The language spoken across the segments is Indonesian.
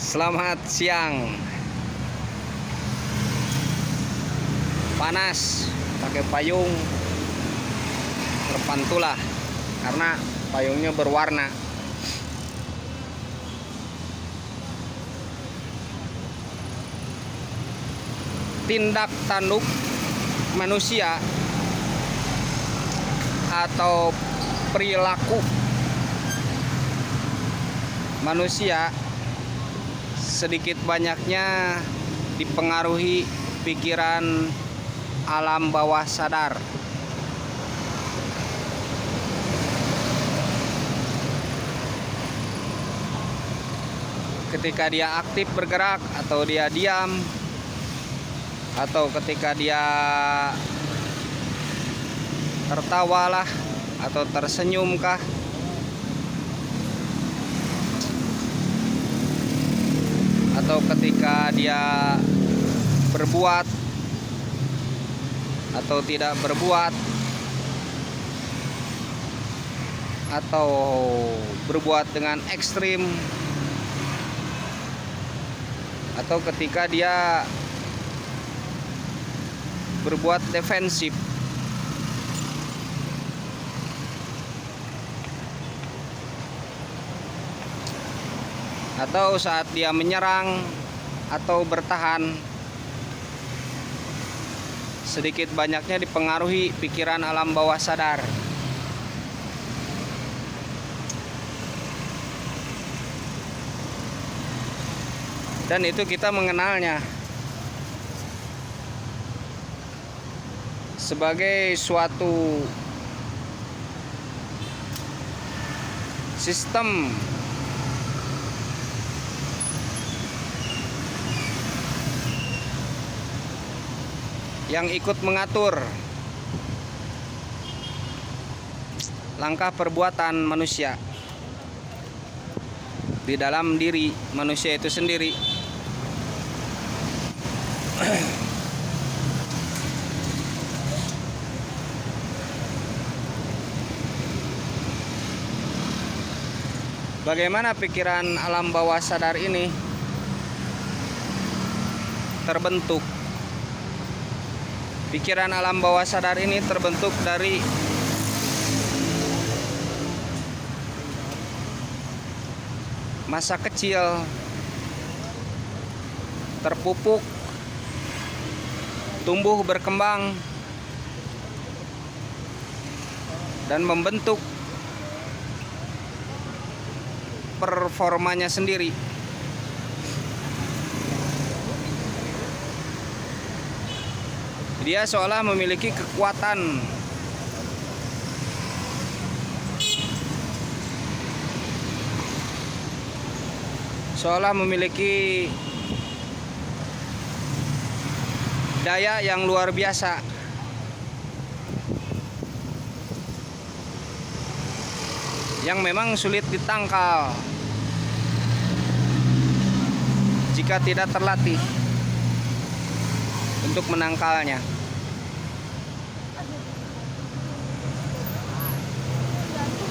Selamat siang. Panas, pakai payung terpantulah karena payungnya berwarna. Tindak tanduk manusia atau perilaku manusia sedikit banyaknya dipengaruhi pikiran alam bawah sadar. Ketika dia aktif bergerak atau dia diam, atau ketika dia tertawalah atau tersenyumkah, atau ketika dia berbuat atau tidak berbuat, atau berbuat dengan ekstrim, atau ketika dia berbuat defensif. Atau saat dia menyerang atau bertahan, sedikit banyaknya dipengaruhi pikiran alam bawah sadar. Dan itu kita mengenalnya sebagai suatu sistem yang ikut mengatur langkah perbuatan manusia di dalam diri manusia itu sendiri. Bagaimana pikiran alam bawah sadar ini terbentuk? Pikiran alam bawah sadar ini terbentuk dari masa kecil, terpupuk, tumbuh berkembang, dan membentuk performanya sendiri. Dia seolah memiliki kekuatan daya yang luar biasa, yang memang sulit ditangkal jika tidak terlatih untuk menangkalnya.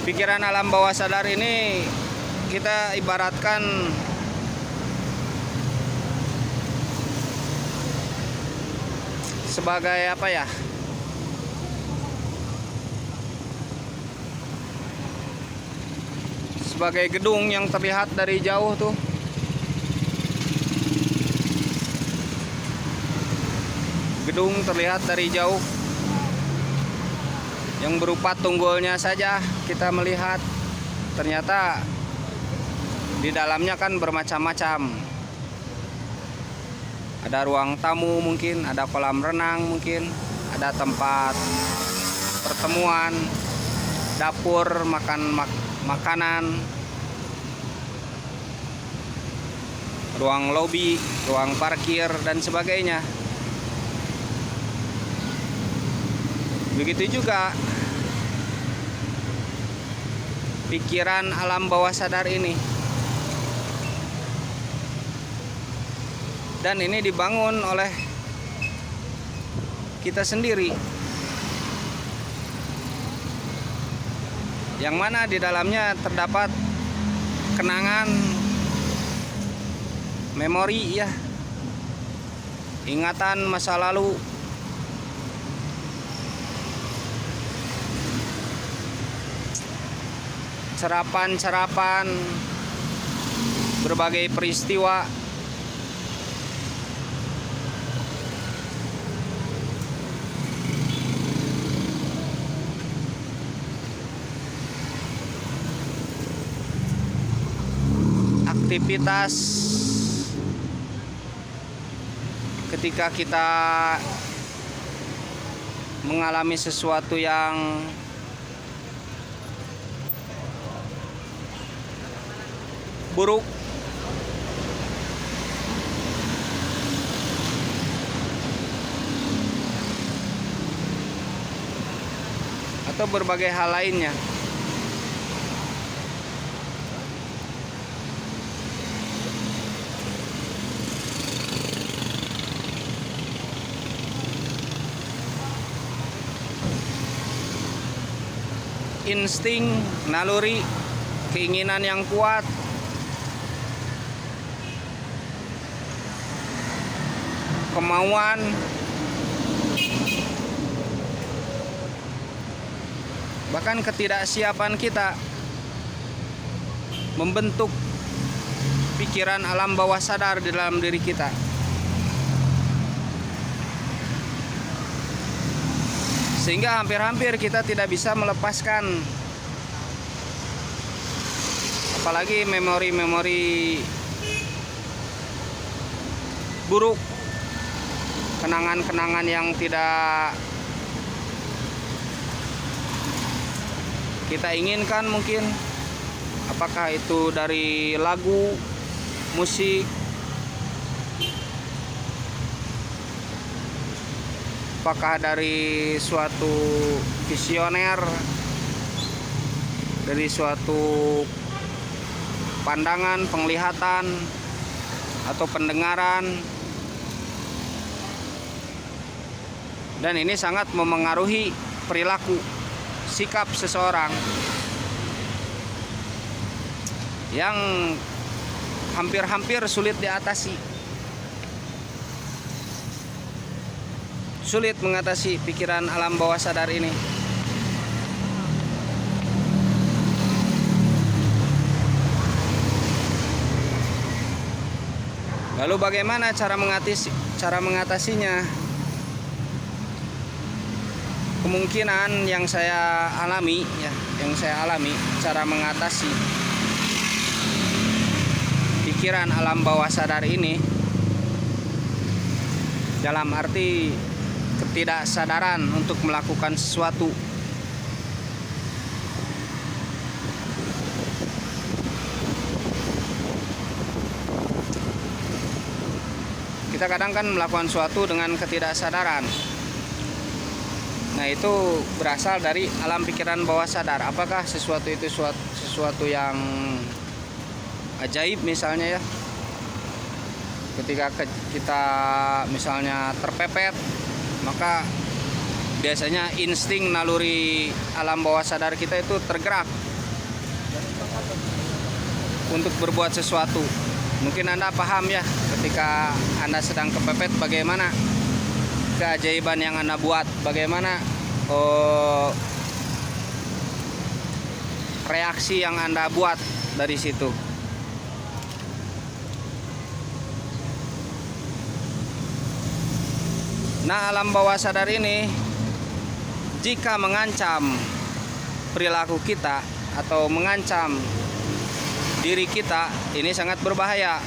Pikiran alam bawah sadar ini kita ibaratkan sebagai apa ya? Sebagai gedung yang terlihat dari jauh tuh. Gedung terlihat dari jauh, yang berupa tunggulnya saja kita melihat, ternyata di dalamnya kan bermacam-macam. Ada ruang tamu mungkin, ada kolam renang mungkin, ada tempat pertemuan, dapur makanan, ruang lobi, ruang parkir, dan sebagainya. Begitu juga pikiran alam bawah sadar ini. Dan ini dibangun oleh kita sendiri, yang mana di dalamnya terdapat kenangan memori ya, ingatan masa lalu. Serapan berbagai peristiwa. Aktivitas ketika kita mengalami sesuatu yang buruk, atau berbagai hal lainnya. Insting, naluri, keinginan yang kuat, kemauan, bahkan ketidaksiapan kita membentuk pikiran alam bawah sadar di dalam diri kita. Sehingga hampir-hampir kita tidak bisa melepaskan, apalagi memori-memori buruk, kenangan-kenangan yang tidak kita inginkan mungkin. Apakah itu dari lagu, musik, apakah dari suatu visioner, dari suatu pandangan, penglihatan, atau pendengaran. Dan ini sangat memengaruhi perilaku, sikap seseorang yang hampir-hampir sulit diatasi. Sulit mengatasi pikiran alam bawah sadar ini. Lalu bagaimana cara mengatasinya? Kemungkinan yang saya alami cara mengatasi pikiran alam bawah sadar ini dalam arti ketidaksadaran untuk melakukan sesuatu. Kita kadang kan melakukan sesuatu dengan ketidaksadaran. Nah, itu berasal dari alam pikiran bawah sadar. Apakah sesuatu itu sesuatu yang ajaib misalnya ya? Ketika kita misalnya terpepet, maka biasanya insting naluri alam bawah sadar kita itu tergerak untuk berbuat sesuatu. Mungkin Anda paham ya, ketika Anda sedang kepepet bagaimana keajaiban yang Anda buat, bagaimana reaksi yang Anda buat dari situ. Nah, alam bawah sadar ini jika mengancam perilaku kita atau mengancam diri kita, ini sangat berbahaya.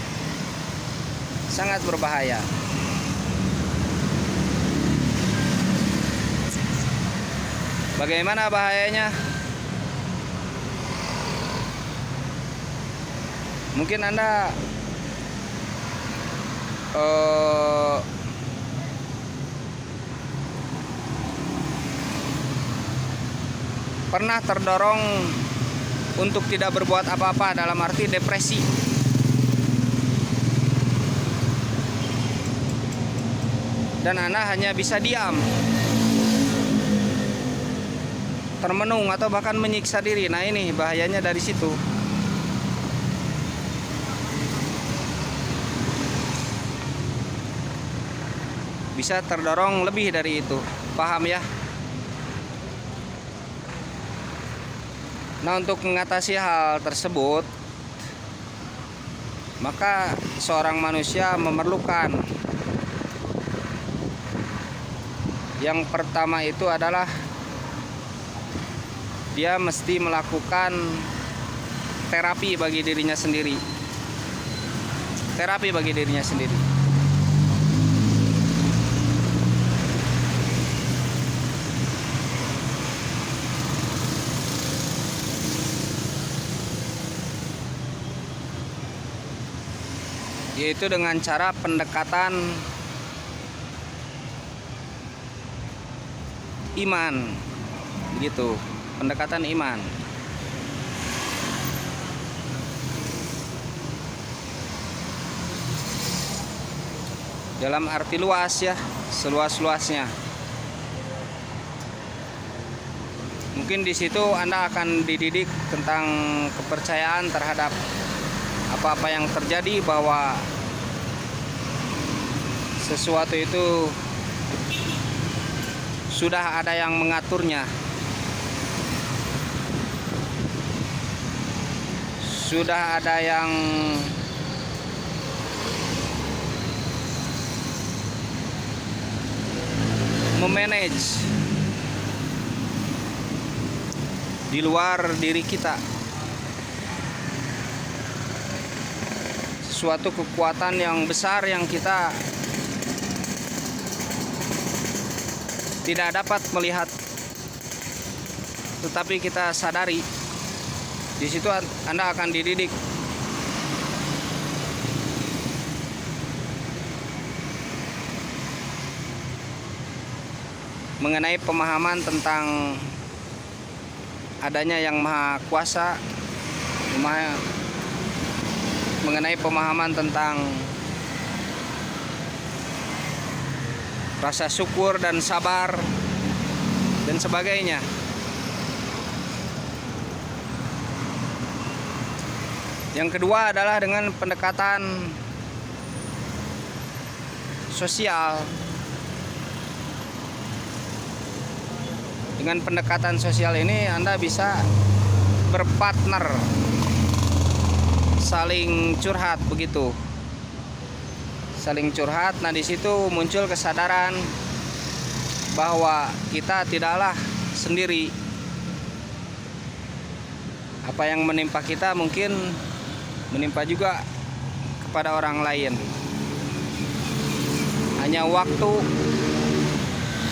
Sangat berbahaya. Bagaimana bahayanya? Mungkin Anda pernah terdorong untuk tidak berbuat apa-apa, dalam arti depresi. Dan Anda hanya bisa diam, termenung, atau bahkan menyiksa diri. Nah, ini bahayanya dari situ. bisa terdorong lebih dari itu. Paham ya? Nah, untuk mengatasi hal tersebut, maka seorang manusia memerlukan yang pertama itu adalah dia mesti melakukan terapi bagi dirinya sendiri. Terapi bagi dirinya sendiri. Yaitu dengan cara pendekatan iman, begitu, pendekatan iman. Dalam arti luas ya, seluas-luasnya. Mungkin di situ Anda akan dididik tentang kepercayaan terhadap apa-apa yang terjadi, bahwa sesuatu itu sudah ada yang mengaturnya, sudah ada yang memanage di luar diri kita. Suatu kekuatan yang besar yang kita tidak dapat melihat, tetapi kita sadari. Di situ Anda akan dididik mengenai pemahaman tentang adanya yang maha kuasa, mengenai pemahaman tentang rasa syukur dan sabar dan sebagainya. Yang kedua adalah dengan pendekatan sosial. Dengan pendekatan sosial ini Anda bisa berpartner, saling curhat, begitu. Saling curhat. Nah, di situ muncul kesadaran bahwa kita tidaklah sendiri. Apa yang menimpa kita mungkin menimpa juga kepada orang lain. Hanya waktu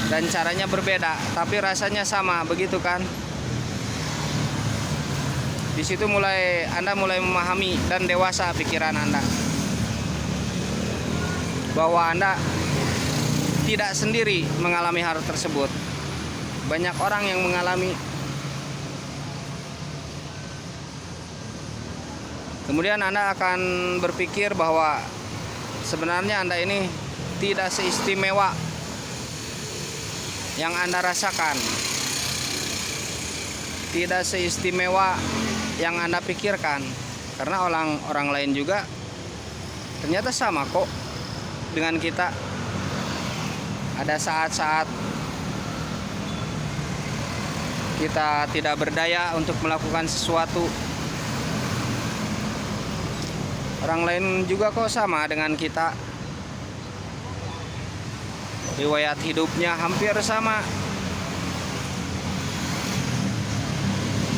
dan caranya berbeda, tapi rasanya sama, begitu kan? Di situ Anda mulai memahami dan dewasa pikiran Anda, bahwa Anda tidak sendiri mengalami hal tersebut. Banyak orang yang mengalami. Kemudian Anda akan berpikir bahwa sebenarnya Anda ini tidak seistimewa yang Anda rasakan, tidak seistimewa yang Anda pikirkan, karena orang lain juga ternyata sama kok dengan kita. Ada saat-saat kita tidak berdaya untuk melakukan sesuatu. Orang lain juga kok sama dengan kita. Riwayat hidupnya hampir sama.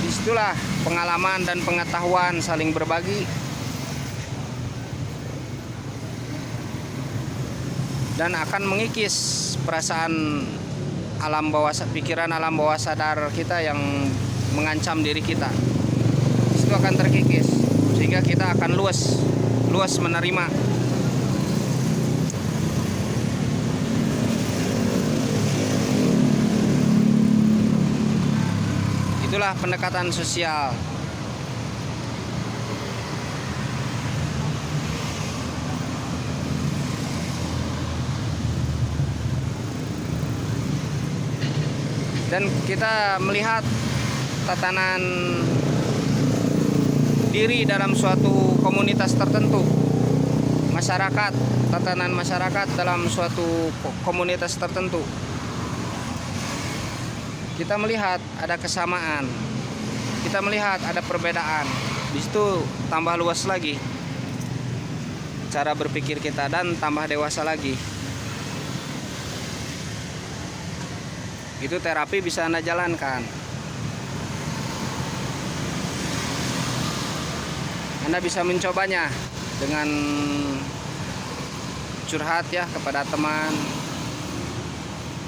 Disitulah pengalaman dan pengetahuan saling berbagi, dan akan mengikis perasaan alam bawah, pikiran alam bawah sadar kita yang mengancam diri kita. Itu akan terkikis sehingga kita akan luas menerima. Itulah pendekatan sosial. Dan kita melihat tatanan diri dalam suatu komunitas tertentu. masyarakat, tatanan masyarakat dalam suatu komunitas tertentu. Kita melihat ada kesamaan, kita melihat ada perbedaan. Di situ tambah luas lagi cara berpikir kita dan tambah dewasa lagi. Itu terapi bisa Anda jalankan. Anda bisa mencobanya dengan curhat ya kepada teman.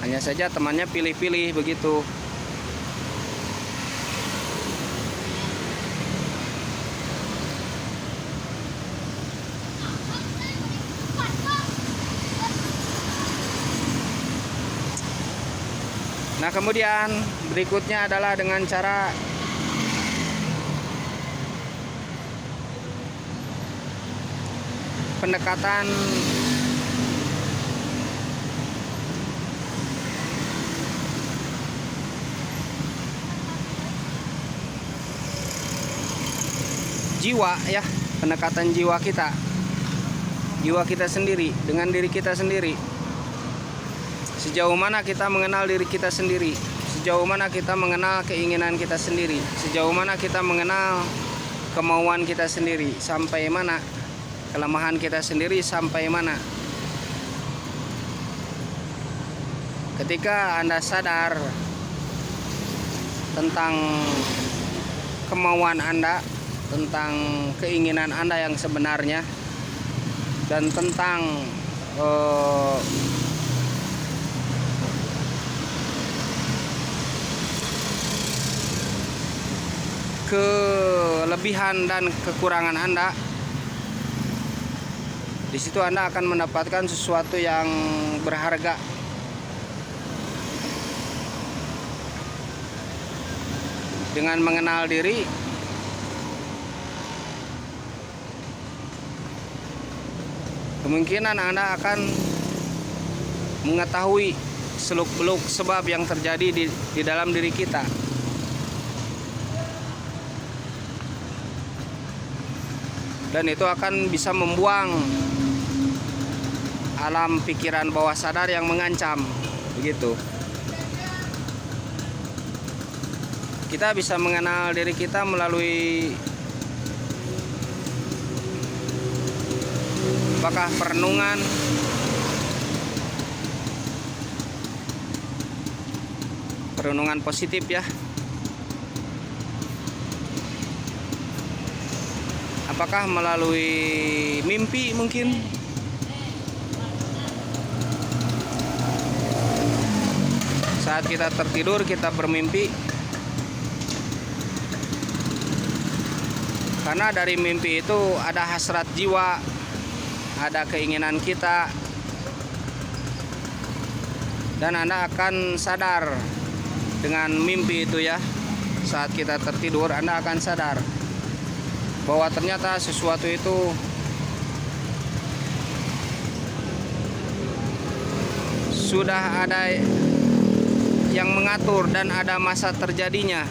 Hanya saja temannya pilih-pilih begitu. Nah, kemudian berikutnya adalah dengan cara pendekatan jiwa ya, pendekatan jiwa kita sendiri dengan diri kita sendiri. Sejauh mana kita mengenal diri kita sendiri, sejauh mana kita mengenal keinginan kita sendiri, sejauh mana kita mengenal kemauan kita sendiri, sampai mana kelemahan kita sendiri, sampai mana. Ketika Anda sadar tentang kemauan Anda, tentang keinginan Anda yang sebenarnya, dan tentang kelebihan dan kekurangan Anda, di situ Anda akan mendapatkan sesuatu yang berharga. Dengan mengenal diri, kemungkinan Anda akan mengetahui seluk-beluk sebab yang terjadi di dalam diri kita. Dan itu akan bisa membuang alam pikiran bawah sadar yang mengancam, begitu. Kita bisa mengenal diri kita melalui apakah perenungan positif ya, apakah melalui mimpi mungkin, saat kita tertidur kita bermimpi, karena dari mimpi itu ada hasrat jiwa, ada keinginan kita, dan Anda akan sadar dengan mimpi itu ya. Saat kita tertidur Anda akan sadar bahwa ternyata sesuatu itu sudah ada yang mengatur dan ada masa terjadinya.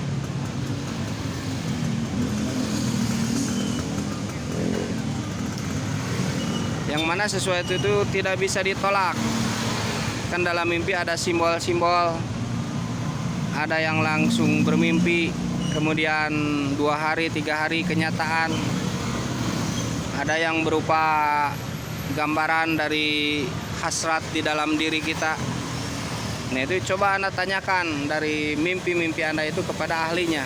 Yang mana sesuatu itu tidak bisa ditolak. Kan dalam mimpi ada simbol-simbol, ada yang langsung bermimpi, kemudian 2 hari 3 hari kenyataan, ada yang berupa gambaran dari hasrat di dalam diri kita. Nah, itu coba Anda tanyakan dari mimpi-mimpi Anda itu kepada ahlinya,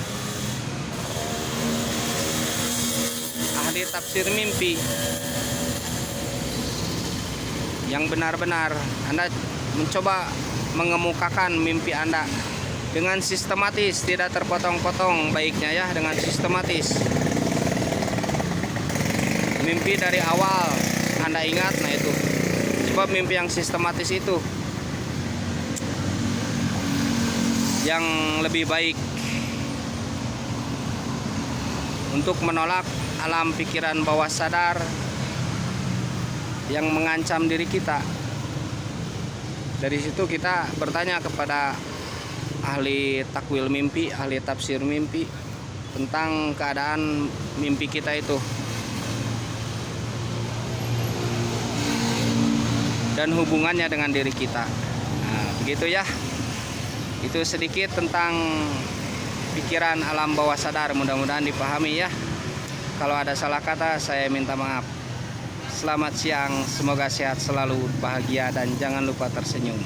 ahli tafsir mimpi yang benar-benar. Anda mencoba mengemukakan mimpi Anda dengan sistematis, tidak terpotong-potong, baiknya ya, dengan sistematis. Mimpi dari awal Anda ingat, nah itu. Coba mimpi yang sistematis itu yang lebih baik untuk menolak alam pikiran bawah sadar yang mengancam diri kita. Dari situ kita bertanya kepada ahli takwil mimpi, ahli tafsir mimpi tentang keadaan mimpi kita itu. dan hubungannya dengan diri kita. Nah, begitu ya. Itu sedikit tentang pikiran alam bawah sadar, mudah-mudahan dipahami ya. Kalau ada salah kata saya minta maaf. Selamat siang, semoga sehat selalu, bahagia, dan jangan lupa tersenyum.